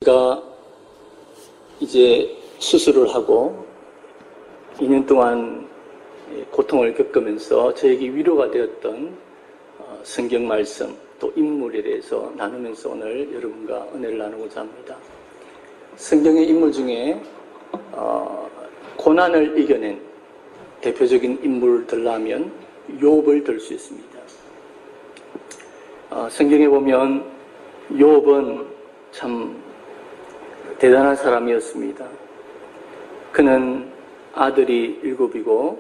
제가 이제 수술을 하고 2년 동안 고통을 겪으면서 저에게 위로가 되었던 성경 말씀 또 인물에 대해서 나누면서 오늘 여러분과 은혜를 나누고자 합니다. 성경의 인물 중에 고난을 이겨낸 대표적인 인물들라면 욥을 들 수 있습니다. 성경에 보면 욥은 참 대단한 사람이었습니다. 그는 아들이 7이고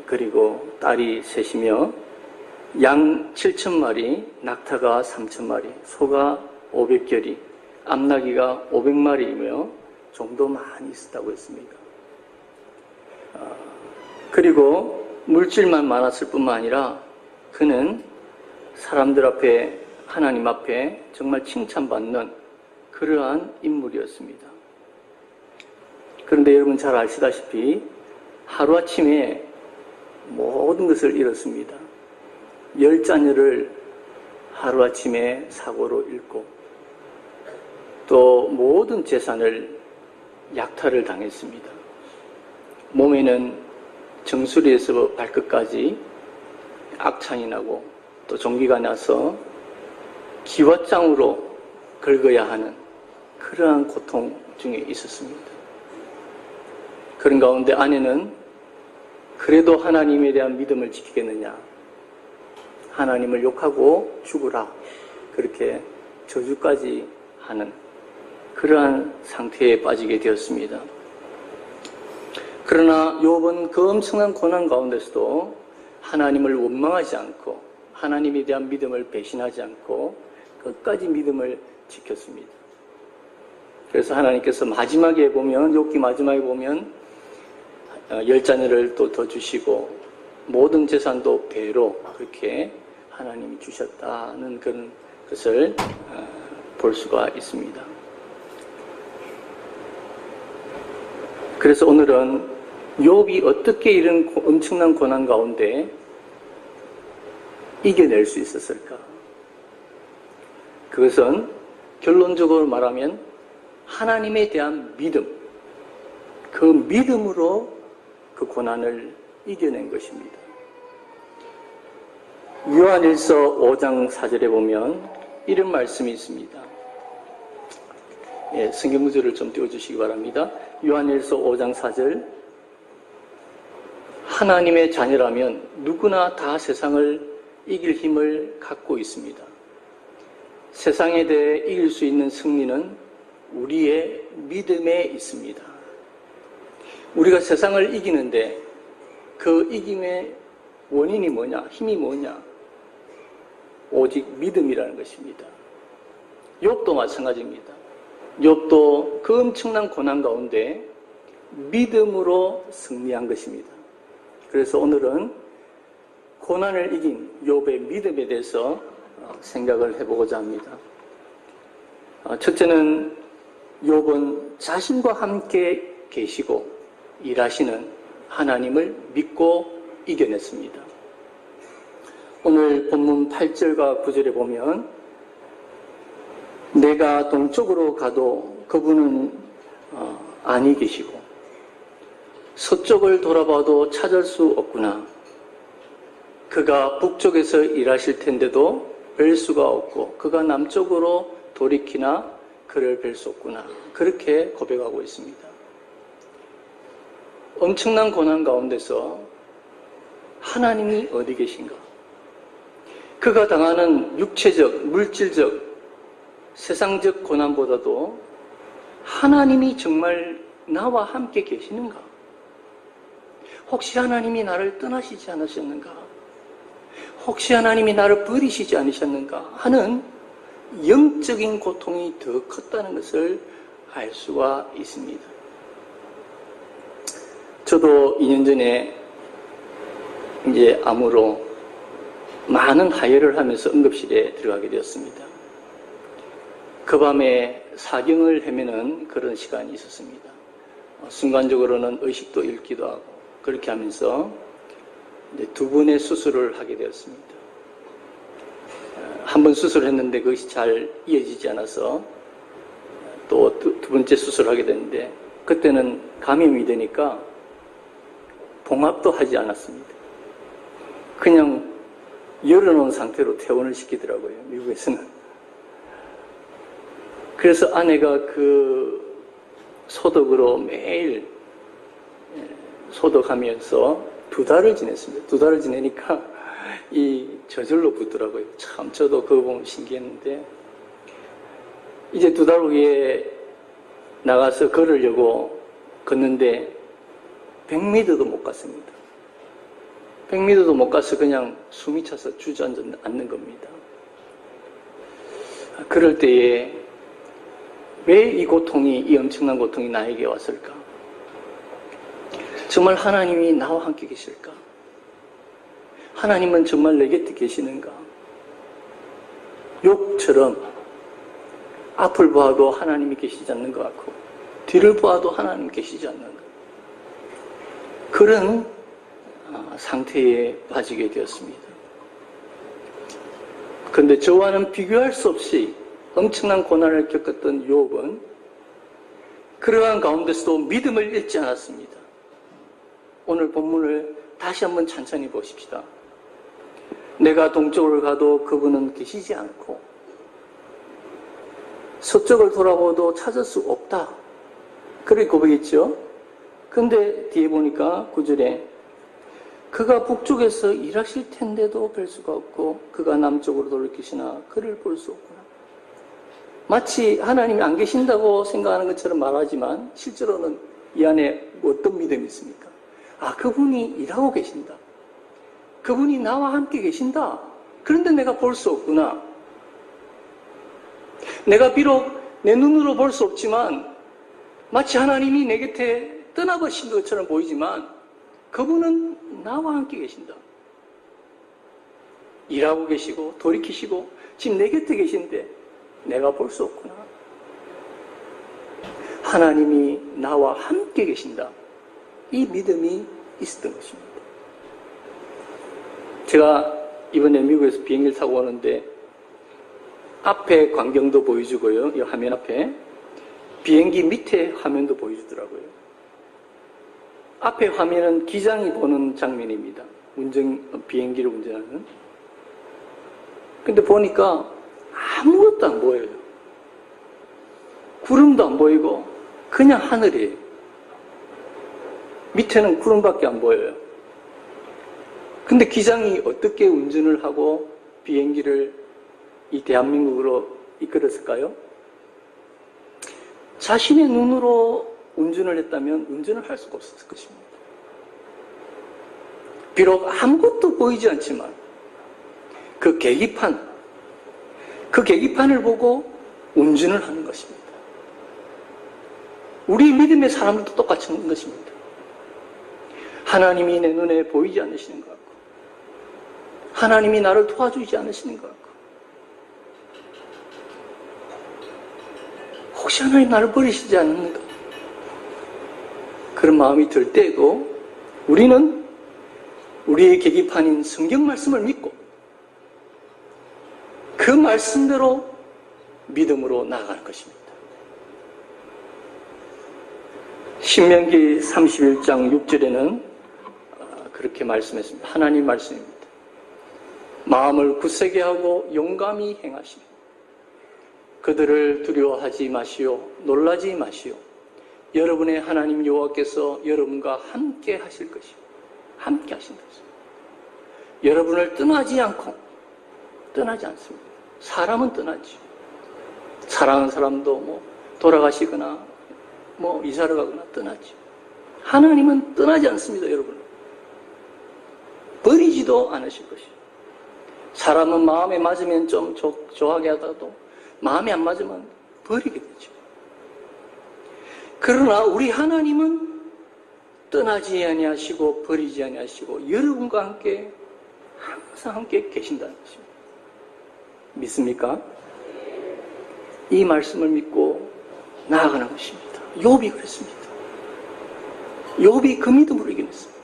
그리고 딸이 3이며 양 7,000마리, 낙타가 3,000마리, 소가 500결이, 암나귀가 500마리이며 종도 많이 있었다고 했습니다. 그리고 물질만 많았을 뿐만 아니라 그는 사람들 앞에, 하나님 앞에 정말 칭찬받는 그러한 인물이었습니다. 그런데 여러분 잘 아시다시피 하루아침에 모든 것을 잃었습니다. 10자녀를 하루아침에 사고로 잃고 또 모든 재산을 약탈을 당했습니다. 몸에는 정수리에서 발끝까지 악창이 나고 또 종기가 나서 기왓장으로 긁어야 하는 그러한 고통 중에 있었습니다. 그런 가운데 아내는 그래도 하나님에 대한 믿음을 지키겠느냐, 하나님을 욕하고 죽으라, 그렇게 저주까지 하는 그러한 상태에 빠지게 되었습니다. 그러나 욥은 그 엄청난 고난 가운데서도 하나님을 원망하지 않고 하나님에 대한 믿음을 배신하지 않고 끝까지 믿음을 지켰습니다. 그래서 하나님께서 마지막에 보면, 욥기 마지막에 보면 10자녀를 또 더 주시고 모든 재산도 배로 그렇게 하나님이 주셨다는 그런 것을 볼 수가 있습니다. 그래서 오늘은 욥이 어떻게 이런 엄청난 고난 가운데 이겨낼 수 있었을까? 그것은 결론적으로 말하면 하나님에 대한 믿음, 그 믿음으로 그 고난을 이겨낸 것입니다. 요한일서 5장 4절에 보면 이런 말씀이 있습니다. 성경 구절을 좀 띄워주시기 바랍니다. 요한일서 5장 4절, 하나님의 자녀라면 누구나 다 세상을 이길 힘을 갖고 있습니다. 세상에 대해 이길 수 있는 승리는 우리의 믿음에 있습니다. 우리가 세상을 이기는데 그 이김의 원인이 뭐냐, 힘이 뭐냐? 오직 믿음이라는 것입니다. 욥도 마찬가지입니다. 욥도 그 엄청난 고난 가운데 믿음으로 승리한 것입니다. 그래서 오늘은 고난을 이긴 욥의 믿음에 대해서 생각을 해보고자 합니다. 첫째는 욥은 자신과 함께 계시고 일하시는 하나님을 믿고 이겨냈습니다. 오늘 본문 8절과 9절에 보면 내가 동쪽으로 가도 그분은 아니 계시고 서쪽을 돌아봐도 찾을 수 없구나. 그가 북쪽에서 일하실 텐데도 뵐 수가 없고 그가 남쪽으로 돌이키나 그를 뵐 수 없구나. 그렇게 고백하고 있습니다. 엄청난 고난 가운데서 하나님이 어디 계신가? 그가 당하는 육체적, 물질적, 세상적 고난보다도 하나님이 정말 나와 함께 계시는가? 혹시 하나님이 나를 떠나시지 않으셨는가? 혹시 하나님이 나를 버리시지 않으셨는가? 하는 영적인 고통이 더 컸다는 것을 알 수가 있습니다. 저도 2년 전에 이제 암으로 많은 하혈을 하면서 응급실에 들어가게 되었습니다. 그 밤에 사경을 헤매는 그런 시간이 있었습니다. 순간적으로는 의식도 잃기도 하고 그렇게 하면서 이제 2번의 수술을 하게 되었습니다. 한 번 수술했는데 그것이 잘 이어지지 않아서 두 번째 수술하게 됐는데 그때는 감염이 되니까 봉합도 하지 않았습니다. 그냥 열어놓은 상태로 퇴원을 시키더라고요, 미국에서는. 그래서 아내가 그 소독으로 매일 소독하면서 2달을 지냈습니다. 2달을 지내니까 이 저절로 붙더라고요. 참 저도 그거 보면 신기했는데 이제 2달 후에 나가서 걸으려고 걷는데 100m도 못 갔습니다. 100m도 못 가서 그냥 숨이 차서 주저앉는 겁니다. 그럴 때에 왜 이 고통이, 이 엄청난 고통이 나에게 왔을까? 정말 하나님이 나와 함께 계실까? 하나님은 정말 내 곁에 계시는가? 욥처럼 앞을 보아도 하나님이 계시지 않는 것 같고 뒤를 보아도 하나님이 계시지 않는 것, 그런 상태에 빠지게 되었습니다. 그런데 저와는 비교할 수 없이 엄청난 고난을 겪었던 욥은 그러한 가운데서도 믿음을 잃지 않았습니다. 오늘 본문을 다시 한번 천천히 보십시다. 내가 동쪽을 가도 그분은 계시지 않고 서쪽을 돌아보도 찾을 수 없다. 그렇게 고백했죠. 근데 뒤에 보니까 9절에 그가 북쪽에서 일하실 텐데도 뵐 수가 없고 그가 남쪽으로 돌이키시나 그를 볼 수 없구나. 마치 하나님이 안 계신다고 생각하는 것처럼 말하지만 실제로는 이 안에 어떤 믿음이 있습니까? 아, 그분이 일하고 계신다. 그분이 나와 함께 계신다. 그런데 내가 볼 수 없구나. 내가 비록 내 눈으로 볼 수 없지만 마치 하나님이 내 곁에 떠나버신 것처럼 보이지만 그분은 나와 함께 계신다. 일하고 계시고 돌이키시고 지금 내 곁에 계신데 내가 볼 수 없구나. 하나님이 나와 함께 계신다. 이 믿음이 있었던 것입니다. 제가 이번에 미국에서 비행기를 타고 오는데 앞에 광경도 보여주고요. 이 화면 앞에 비행기 밑에 화면도 보여주더라고요. 앞에 화면은 기장이 보는 장면입니다. 비행기를 운전하는. 근데 보니까 아무것도 안 보여요. 구름도 안 보이고 그냥 하늘이에요. 밑에는 구름밖에 안 보여요. 근데 기장이 어떻게 운전을 하고 비행기를 이 대한민국으로 이끌었을까요? 자신의 눈으로 운전을 했다면 운전을 할 수가 없었을 것입니다. 비록 아무것도 보이지 않지만 그 계기판을 보고 운전을 하는 것입니다. 우리 믿음의 사람들도 똑같이 하는 것입니다. 하나님이 내 눈에 보이지 않으시는 것 같고 하나님이 나를 도와주지 않으시는 것 같고 혹시 하나님 나를 버리시지 않는가? 그런 마음이 들 때에도 우리는 우리의 계기판인 성경 말씀을 믿고 그 말씀대로 믿음으로 나아가는 것입니다. 신명기 31장 6절에는 그렇게 말씀했습니다. 하나님 말씀입니다. 마음을 굳세게 하고 용감히 행하시며 그들을 두려워하지 마시오. 놀라지 마시오. 여러분의 하나님 여호와께서 여러분과 함께 하실 것이요. 함께 하신다. 여러분을 떠나지 않습니다. 사람은 떠나지. 사랑하는 사람도 돌아가시거나 이사를 가거나 떠나지. 하나님은 떠나지 않습니다, 여러분. 버리지도 않으실 것이요. 사람은 마음에 맞으면 좀 좋아하게 하다가도 마음에 안 맞으면 버리게 되죠. 그러나 우리 하나님은 떠나지 아니하시고 버리지 아니하시고 여러분과 함께 항상 함께 계신다는 것입니다. 믿습니까? 이 말씀을 믿고 나아가는 것입니다. 욥이 그랬습니다. 욥이 그 믿음으로 이겨냈습니다.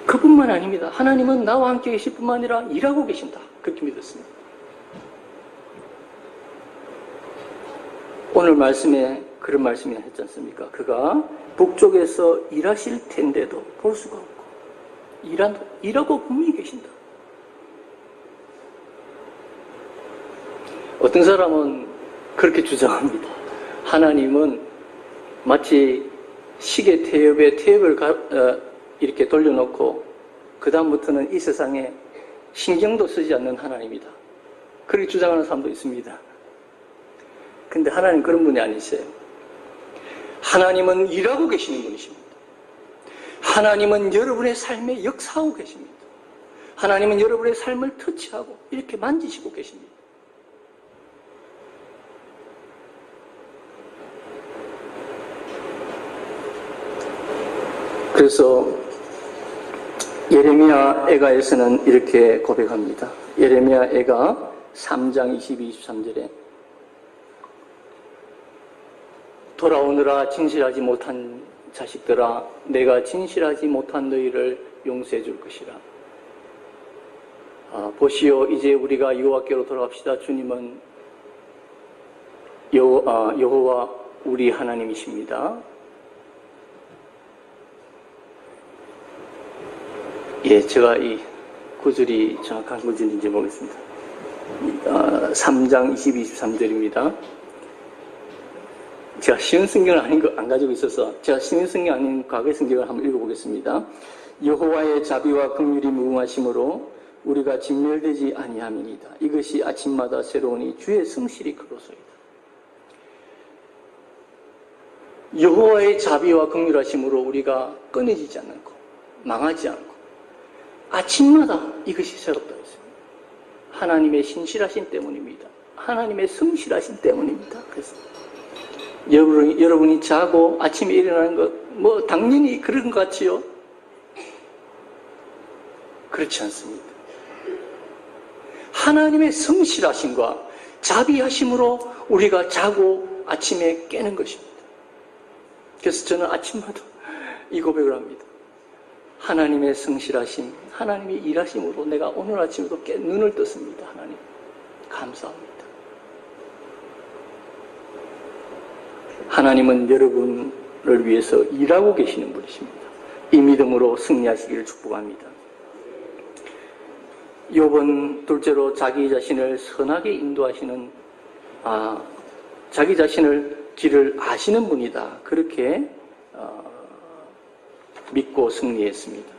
그뿐만 아닙니다. 하나님은 나와 함께 계실 뿐만 아니라 일하고 계신다. 그렇게 믿었습니다. 오늘 말씀에 그런 말씀이 했지 않습니까? 그가 북쪽에서 일하실 텐데도 볼 수가 없고 일하고 분명히 계신다. 어떤 사람은 그렇게 주장합니다. 하나님은 마치 시계 태엽에 태엽을 이렇게 돌려놓고 그 다음부터는 이 세상에 신경도 쓰지 않는 하나님이다. 그렇게 주장하는 사람도 있습니다. 근데 하나님 그런 분이 아니세요. 하나님은 일하고 계시는 분이십니다. 하나님은 여러분의 삶에 역사하고 계십니다. 하나님은 여러분의 삶을 터치하고 이렇게 만지시고 계십니다. 그래서 예레미야 애가에서는 이렇게 고백합니다. 예레미야 애가 3장 22, 23절에 돌아오느라 진실하지 못한 자식들아 내가 진실하지 못한 너희를 용서해 줄 것이라. 보시오 이제 우리가 여호와께로 돌아갑시다. 주님은 여호와 우리 하나님이십니다. 예, 제가 이 구절이 정확한 구절인지 모르겠습니다. 3장 22, 23절입니다. 제가 쉬운 성경을 안 가지고 있어서 제가 쉬운 성경 아닌 과거의 성경을 한번 읽어보겠습니다. 여호와의 자비와 긍휼이 무궁하심으로 우리가 진멸되지 아니함이니이다. 이것이 아침마다 새로우니 주의 성실이 그로소이다. 여호와의 자비와 긍휼하심으로 우리가 끊어지지 않고 망하지 않고 아침마다 이것이 새롭다 했습니다. 하나님의 신실하심 때문입니다. 하나님의 성실하심 때문입니다. 그래서 여러분이 자고 아침에 일어나는 것, 당연히 그런 것 같지요? 그렇지 않습니다. 하나님의 성실하심과 자비하심으로 우리가 자고 아침에 깨는 것입니다. 그래서 저는 아침마다 이 고백을 합니다. 하나님의 성실하심, 하나님의 일하심으로 내가 오늘 아침에도 눈을 떴습니다. 하나님, 감사합니다. 하나님은 여러분을 위해서 일하고 계시는 분이십니다. 이 믿음으로 승리하시기를 축복합니다. 욥은 둘째로 자기 자신을 선하게 인도하시는 자기 자신을 길을 아시는 분이다. 그렇게 믿고 승리했습니다.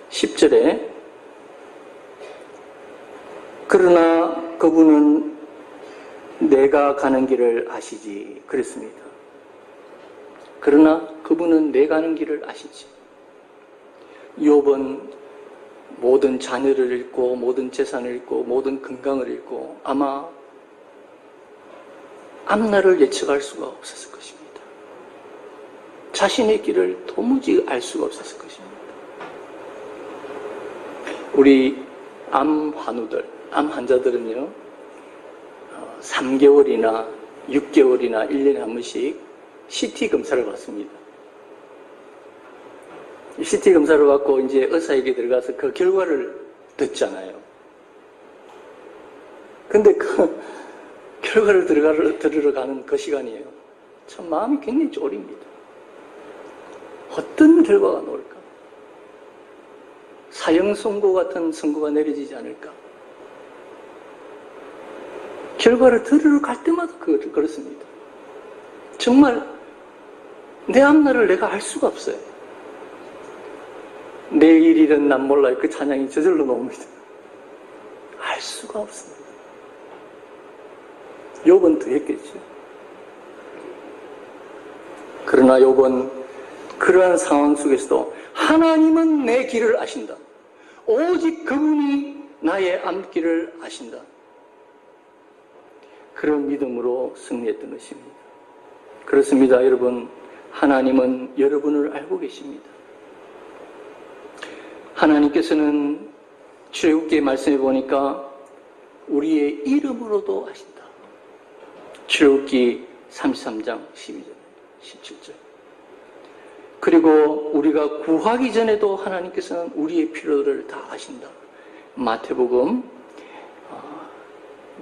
10절에 그러나 그분은 내가 가는 길을 아시지 그랬습니다. 그러나 그분은 내 가는 길을 아시지. 욥은 모든 자녀를 잃고 모든 재산을 잃고 모든 건강을 잃고 아마 앞날을 예측할 수가 없었을 것입니다. 자신의 길을 도무지 알 수가 없었을 것입니다. 우리 암 환자들은요 3개월이나 6개월이나 1년에 한 번씩 CT 검사를 받습니다. CT 검사를 받고 이제 의사에게 들어가서 그 결과를 듣잖아요. 근데 그 결과를 들으러 가는 그 시간이에요. 참 마음이 굉장히 쫄입니다. 어떤 결과가 나올까? 사형 선고 같은 선고가 내려지지 않을까? 결과를 들으러 갈 때마다 그렇습니다. 정말 내 앞날을 내가 알 수가 없어요. 내일 일은 난 몰라요. 그 찬양이 저절로 나옵니다. 알 수가 없습니다. 욥은 더 했겠죠. 그러나 욥은 그러한 상황 속에서도 하나님은 내 길을 아신다. 오직 그분이 나의 앞길을 아신다. 그런 믿음으로 승리했던 것입니다. 그렇습니다. 여러분, 하나님은 여러분을 알고 계십니다. 하나님께서는 출애굽기에 말씀해 보니까 우리의 이름으로도 아신다. 출애굽기 33장 12절, 17절. 그리고 우리가 구하기 전에도 하나님께서는 우리의 필요를 다 아신다. 마태복음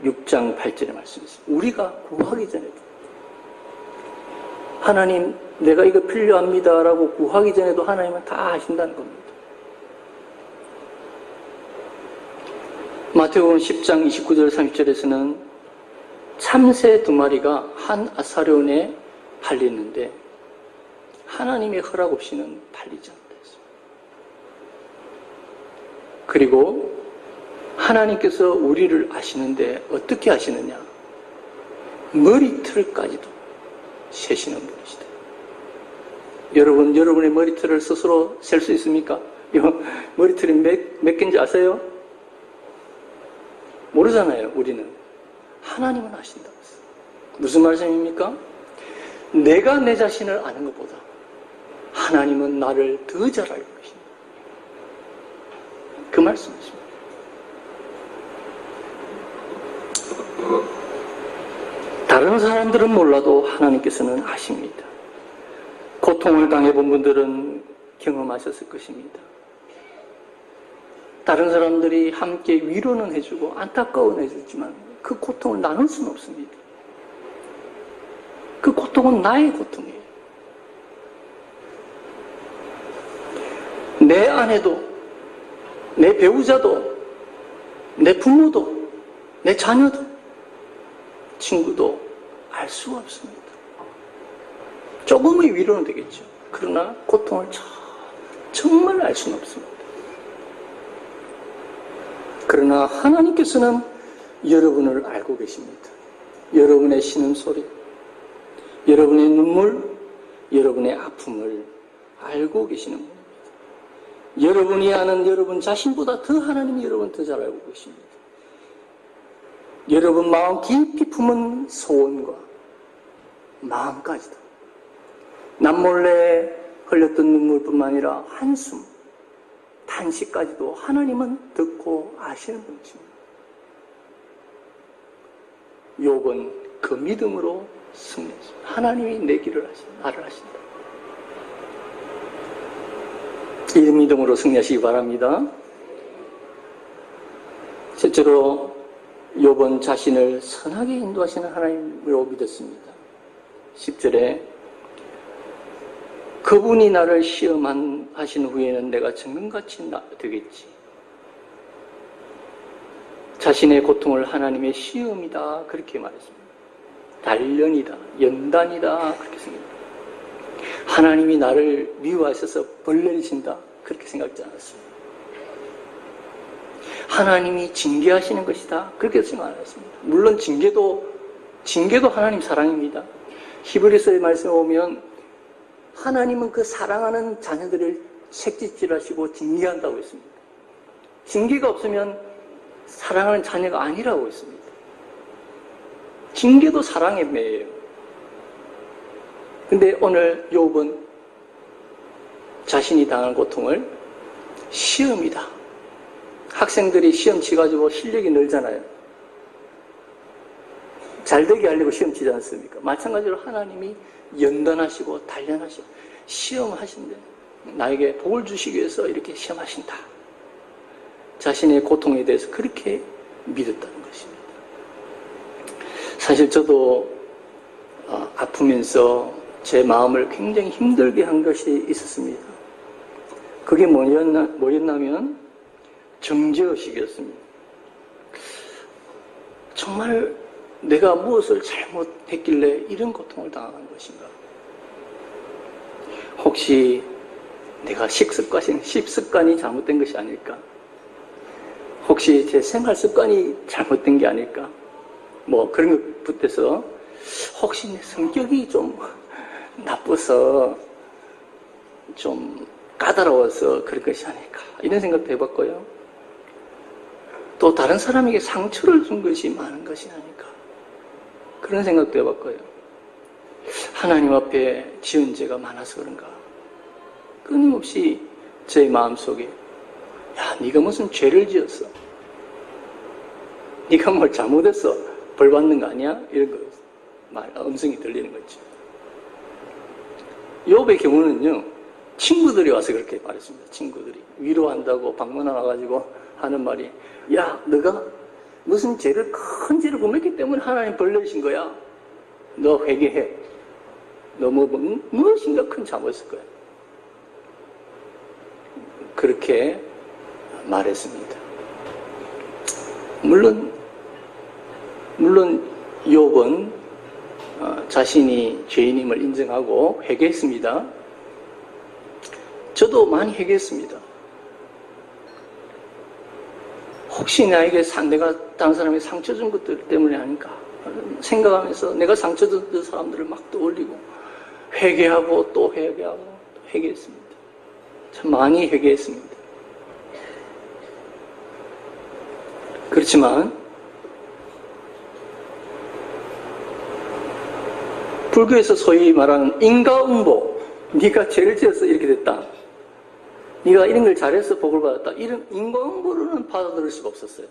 6장 8절의 말씀이있습니다. 우리가 구하기 전에도 하나님, 내가 이거 필요합니다 라고 구하기 전에도 하나님은 다 하신다는 겁니다. 마태복음 10장 29절 30절에서는 참새 2마리가 한 아사리온에 팔리는데 하나님의 허락 없이는 팔리지 않다 했습니다. 그리고 하나님께서 우리를 아시는데 어떻게 아시느냐? 머리털까지도 세시는 분이시다. 여러분, 여러분의 머리털을 스스로 셀 수 있습니까? 머리털이 몇 개인지 아세요? 모르잖아요, 우리는. 하나님은 아신다고 했어요. 무슨 말씀입니까? 내가 내 자신을 아는 것보다 하나님은 나를 더 잘 알고 계신다. 그 말씀이십니다. 다른 사람들은 몰라도 하나님께서는 아십니다. 고통을 당해본 분들은 경험하셨을 것입니다. 다른 사람들이 함께 위로는 해주고 안타까워는 해주지만 그 고통을 나눌 수는 없습니다. 그 고통은 나의 고통이에요. 내 아내도, 내 배우자도, 내 부모도, 내 자녀도, 친구도 알 수가 없습니다. 조금의 위로는 되겠죠. 그러나 고통을 정말 알 수는 없습니다. 그러나 하나님께서는 여러분을 알고 계십니다. 여러분의 신음소리, 여러분의 눈물, 여러분의 아픔을 알고 계시는 분입니다. 여러분이 아는 여러분 자신보다 더 하나님이 여러분 더 잘 알고 계십니다. 여러분 마음 깊이 품은 소원과 마음까지도 남몰래 흘렸던 눈물뿐만 아니라 한숨, 탄식까지도 하나님은 듣고 아시는 분이십니다. 욥은 그 믿음으로 승리했습니다. 하나님이 내 길을 하신다, 나를 하신다. 이 믿음으로 승리하시기 바랍니다. 실제로 욥은 자신을 선하게 인도하시는 하나님으로 믿었습니다. 10절에 그분이 나를 시험하신 후에는 내가 정금같이 되겠지. 자신의 고통을 하나님의 시험이다 그렇게 말했습니다. 단련이다, 연단이다 그렇게 생각합니다. 하나님이 나를 미워하셔서 벌 내리신다 그렇게 생각하지 않았습니다. 하나님이 징계하시는 것이다 그렇게 생각 안 했습니다. 물론 징계도 하나님 사랑입니다. 히브리서의 말씀에 보면 하나님은 그 사랑하는 자녀들을 책짓질하시고 징계한다고 했습니다. 징계가 없으면 사랑하는 자녀가 아니라고 했습니다. 징계도 사랑의 매예요. 근데 오늘 욥은 자신이 당한 고통을 시험이다. 학생들이 시험 치가지고 실력이 늘잖아요. 잘되게 하려고 시험 치지 않습니까? 마찬가지로 하나님이 연단하시고 단련하시고 시험하신대. 나에게 복을 주시기 위해서 이렇게 시험하신다. 자신의 고통에 대해서 그렇게 믿었다는 것입니다. 사실 저도 아프면서 제 마음을 굉장히 힘들게 한 것이 있었습니다. 그게 뭐였냐면 정죄의식이었습니다. 정말 내가 무엇을 잘못했길래 이런 고통을 당하는 것인가? 혹시 내가 식습관이 잘못된 것이 아닐까? 혹시 제 생활 습관이 잘못된 게 아닐까? 뭐 그런 것부터서 혹시 내 성격이 좀 나빠서 좀 까다로워서 그런 것이 아닐까? 이런 생각도 해봤고요. 또 다른 사람에게 상처를 준 것이 많은 것이 아닐까? 그런 생각도 해봤고요. 하나님 앞에 지은 죄가 많아서 그런가? 끊임없이 제 마음속에 야, 네가 무슨 죄를 지었어? 네가 뭘 잘못했어? 벌 받는 거 아니야? 이런 음성이 들리는 거죠. 욥의 경우는요, 친구들이 와서 그렇게 말했습니다. 친구들이 위로한다고 방문하러 와가지고 하는 말이 야, 너가 무슨 큰 죄를 범했기 때문에 하나님 벌 내신 거야. 너 회개해. 너무 무엇인가 큰 잘못을 거예요. 그렇게 말했습니다. 물론 욥은 자신이 죄인임을 인정하고 회개했습니다. 저도 많이 회개했습니다. 혹시 나에게 내가 다른 사람에게 상처 준 것들 때문에 아닌가 생각하면서 내가 상처 준 사람들을 막 떠올리고 회개하고 또 회개하고 또 회개했습니다. 참 많이 회개했습니다. 그렇지만 불교에서 소위 말하는 인과응보, 네가 죄를 지어서 이렇게 됐다, 네가 이런 걸 잘해서 복을 받았다, 이런 인과응보로는 받아들일 수가 없었어요.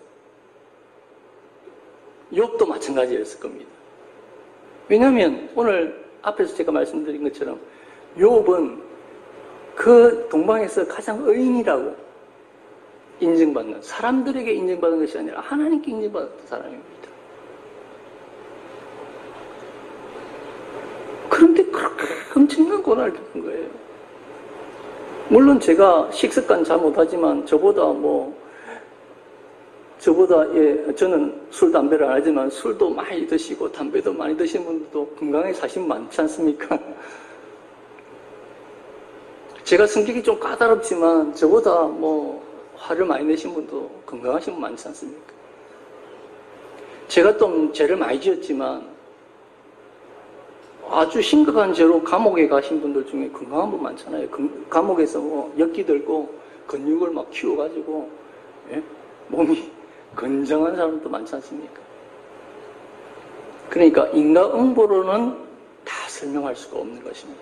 욥도 마찬가지였을 겁니다. 왜냐하면 오늘 앞에서 제가 말씀드린 것처럼 욥은 그 동방에서 가장 의인이라고 인정받는, 사람들에게 인정받는 것이 아니라 하나님께 인정받았던 사람입니다. 그런데 그렇게 엄청난 고난을 겪은 거예요. 물론 제가 식습관 잘못하지만 저는 술, 담배를 안 하지만 술도 많이 드시고 담배도 많이 드시는 분들도 건강하게 사시면 많지 않습니까? 제가 성격이 좀 까다롭지만 저보다 화를 많이 내신 분도 건강하신 분 많지 않습니까? 제가 좀 죄를 많이 지었지만 아주 심각한 죄로 감옥에 가신 분들 중에 건강한 분 많잖아요. 감옥에서 역기 들고 근육을 막 키워가지고 몸이 건장한 사람도 많지 않습니까? 그러니까 인과응보로는 다 설명할 수가 없는 것입니다.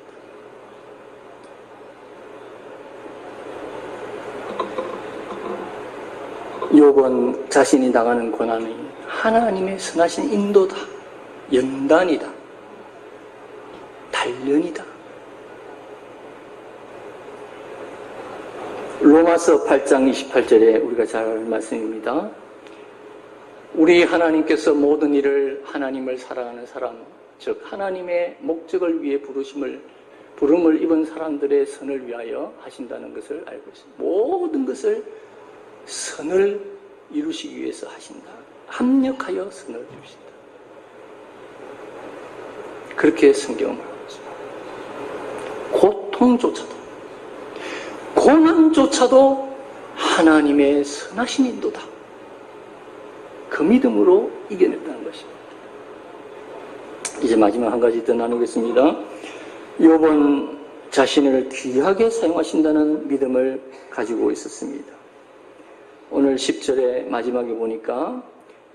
욥은 자신이 당하는 고난이 하나님의 선하신 인도다, 연단이다, 단련이다. 로마서 8장 28절에 우리가 잘 아는 말씀입니다. 우리 하나님께서 모든 일을 하나님을 사랑하는 사람, 즉 하나님의 목적을 위해 부름을 입은 사람들의 선을 위하여 하신다는 것을 알고 있습니다. 모든 것을 선을 이루시기 위해서 하신다. 합력하여 선을 이루신다. 그렇게 성경을 말하고 있습니다. 고통조차도, 고난조차도 하나님의 선하신 인도다. 그 믿음으로 이겨냈다는 것입니다. 이제 마지막 한 가지 더 나누겠습니다. 욥은 자신을 귀하게 사용하신다는 믿음을 가지고 있었습니다. 오늘 10절의 마지막에 보니까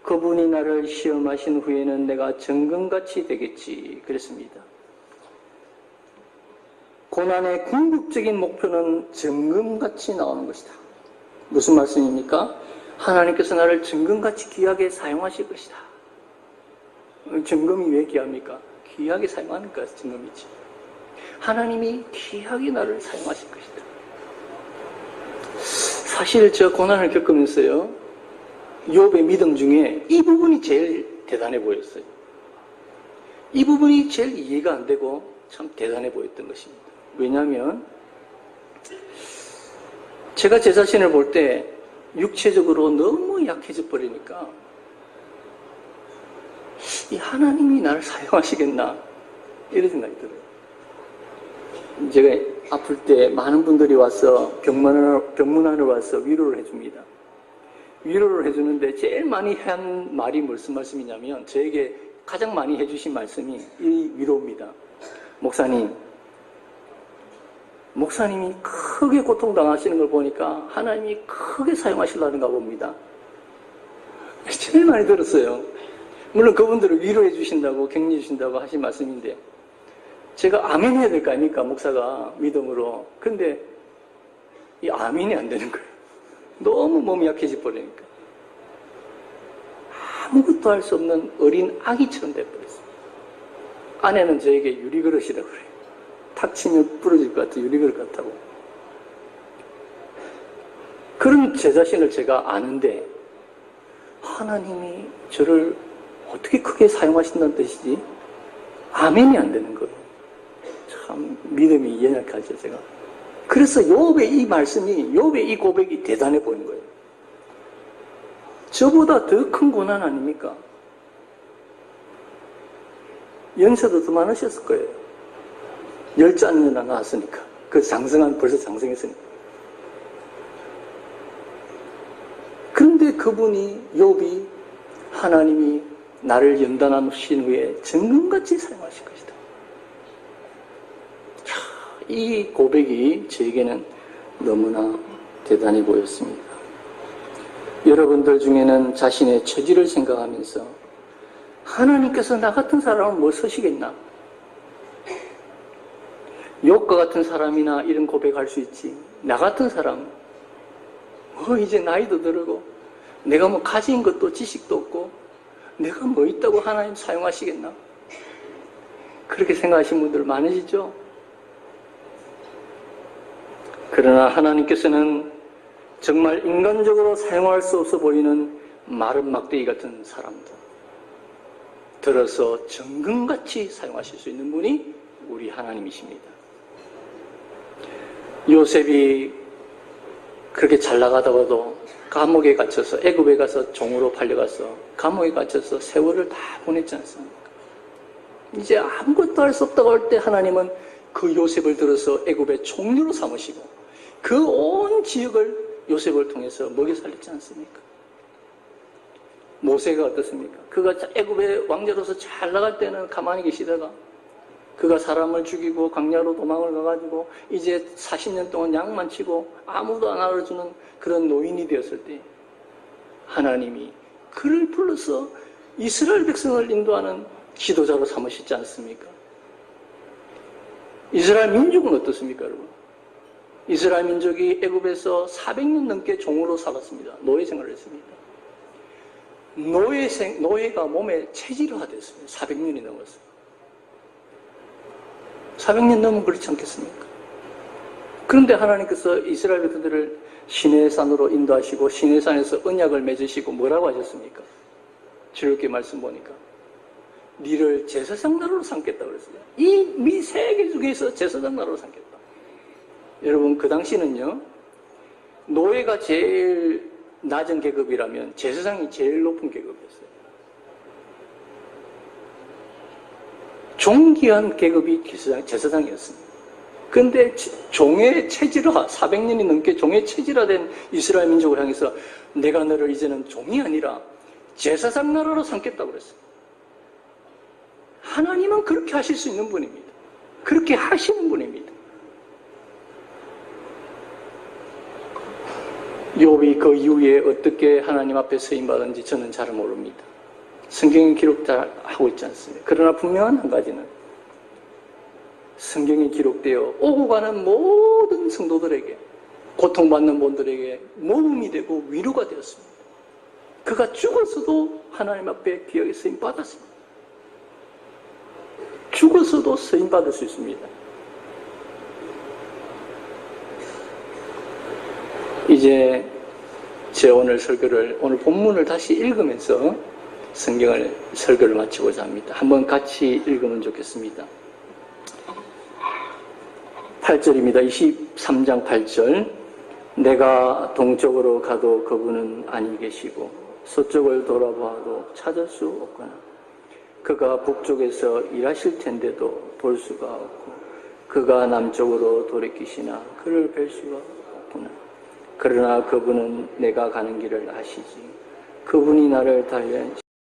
그분이 나를 시험하신 후에는 내가 정금같이 되겠지 그랬습니다. 고난의 궁극적인 목표는 정금같이 나오는 것이다. 무슨 말씀입니까? 하나님께서 나를 정금같이 귀하게 사용하실 것이다. 정금이 왜 귀합니까? 귀하게 사용하니까 정금이지. 하나님이 귀하게 나를 사용하실 것이다. 사실 저 고난을 겪으면서요, 욥의 믿음 중에 이 부분이 제일 대단해 보였어요. 이 부분이 제일 이해가 안 되고 참 대단해 보였던 것입니다. 왜냐하면 제가 제 자신을 볼 때 육체적으로 너무 약해져 버리니까 이 하나님이 나를 사용하시겠나 이런 생각이 들어요. 제가 아플 때 많은 분들이 와서 병문안을 와서 위로를 해줍니다. 위로를 해주는데 제일 많이 한 말이 무슨 말씀이냐면, 저에게 가장 많이 해주신 말씀이 이 위로입니다. 목사님이 크게 고통당하시는 걸 보니까 하나님이 크게 사용하시려는가 봅니다. 제일 많이 들었어요. 물론 그분들을 위로해 주신다고 격려해 주신다고 하신 말씀인데 제가 아멘 해야 될 거 아닙니까? 목사가 믿음으로. 근데 이 아멘이 안 되는 거예요. 너무 몸이 약해져 버리니까. 아무것도 할 수 없는 어린 아기처럼 돼버렸어요. 아내는 저에게 유리그릇이라고 그래요. 탁 치면 부러질 것 같아, 유리그릇 같다고. 그런 제 자신을 제가 아는데 하나님이 저를 어떻게 크게 사용하신다는 뜻이지? 아멘이 안 되는 거예요. 참 믿음이 연약하죠, 제가. 그래서 욥의 이 말씀이, 욥의 이 고백이 대단해 보이는 거예요. 저보다 더 큰 고난 아닙니까? 연세도 더 많으셨을 거예요. 10자녀나 낳았으니까. 그 벌써 장성했으니까. 그런데 그분이, 욥이 하나님이 나를 연단하신 후에 정금같이 사용하실 것이다. 이 고백이 저에게는 너무나 대단히 보였습니다. 여러분들 중에는 자신의 처지를 생각하면서 하나님께서 나 같은 사람을 뭐 쓰시겠나? 욥과 같은 사람이나 이런 고백할 수 있지. 나 같은 사람, 이제 나이도 들고 내가 뭐 가진 것도 지식도 없고 내가 뭐 있다고 하나님 사용하시겠나? 그렇게 생각하시는 분들 많으시죠? 그러나 하나님께서는 정말 인간적으로 사용할 수 없어 보이는 마른 막대기 같은 사람도 들어서 정금같이 사용하실 수 있는 분이 우리 하나님이십니다. 요셉이 그렇게 잘 나가다가도 감옥에 갇혀서 애굽에 가서 종으로 팔려가서 감옥에 갇혀서 세월을 다 보냈지 않습니까? 이제 아무것도 할 수 없다고 할 때 하나님은 그 요셉을 들어서 애굽의 총리로 삼으시고 그 온 지역을 요셉을 통해서 먹여 살렸지 않습니까? 모세가 어떻습니까? 그가 애굽의 왕자로서 잘 나갈 때는 가만히 계시다가 그가 사람을 죽이고 광야로 도망을 가가지고 이제 40년 동안 양만 치고 아무도 안 알아주는 그런 노인이 되었을 때 하나님이 그를 불러서 이스라엘 백성을 인도하는 지도자로 삼으시지 않습니까? 이스라엘 민족은 어떻습니까, 여러분? 이스라엘 민족이 애굽에서 400년 넘게 종으로 살았습니다. 노예 생활을 했습니다. 노예가 몸에 체질화됐습니다. 400년이 넘었어요. 400년 넘으면 그렇지 않겠습니까? 그런데 하나님께서 이스라엘 백성들을 시내산으로 인도하시고 시내산에서 언약을 맺으시고 뭐라고 하셨습니까? 즐겁게 말씀 보니까 니를 제사장 나라로 삼겠다고 그랬어요. 이 미세계 중에서 제사장 나라로 삼겠다. 여러분, 그 당시는요, 노예가 제일 낮은 계급이라면 제사장이 제일 높은 계급이었어요. 존귀한 계급이 제사장이었습니다. 그런데 종의 체질화, 400년이 넘게 종의 체질화된 이스라엘 민족을 향해서 내가 너를 이제는 종이 아니라 제사장 나라로 삼겠다고 그랬어요. 하나님은 그렇게 하실 수 있는 분입니다. 그렇게 하시는 분입니다. 욥이 그 이후에 어떻게 하나님 앞에 쓰임받은지 저는 잘 모릅니다. 성경에 기록하고 있지 않습니다. 그러나 분명한 한 가지는 성경에 기록되어 오고 가는 모든 성도들에게, 고통받는 분들에게 모범이 되고 위로가 되었습니다. 그가 죽어서도 하나님 앞에 귀하게 쓰임받았습니다. 죽어서도 쓰임받을 수 있습니다. 이제 제 오늘 본문을 다시 읽으면서 설교를 마치고자 합니다. 한번 같이 읽으면 좋겠습니다. 8절입니다. 23장 8절. 내가 동쪽으로 가도 그분은 아니 계시고 서쪽을 돌아보아도 찾을 수 없거나 그가 북쪽에서 일하실 텐데도 볼 수가 없고 그가 남쪽으로 돌이키시나 그를 뵐 수가 없구나. 그러나 그분은 내가 가는 길을 아시지. 그분이 나를 달리한